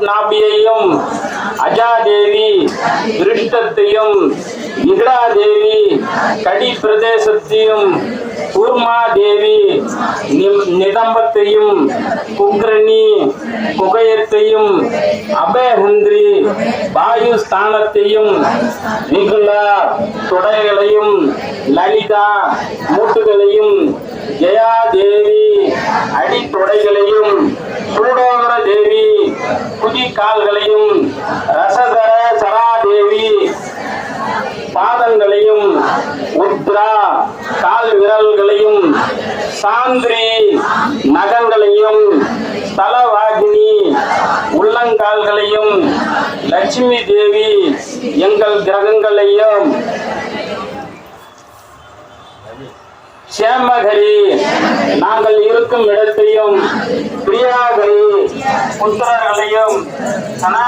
நாபியையும், அஜாதேவி திருஷ்டத்தையும், நிகடாதேவி கடி பிரதேசத்தையும், கூர்மாதேவி நிதம்பத்தையும், குக்ரணி குகயத்தையும், அபயஹந்திரி வாயு ஸ்தானத்தையும், நிகுலா தொடைகளையும், லலிதா மூட்டுகளையும், ஜெயாதேவி அடித்தொடைகளையும், சூடோகர தேவி குதிகால்களையும், ரசதர சராதேவி பாதங்களையும், உத்ரா கால் விரல்களையும், சாந்திரி நகங்களையும், ஸ்தலவாகினி உள்ளங்கால்களையும், லட்சுமி தேவி எங்கள் கிரகங்களையும், சேமகரி நாங்கள் இருக்கும் இடத்தையும், பிரியாகரி புத்திரர்களையும், சனா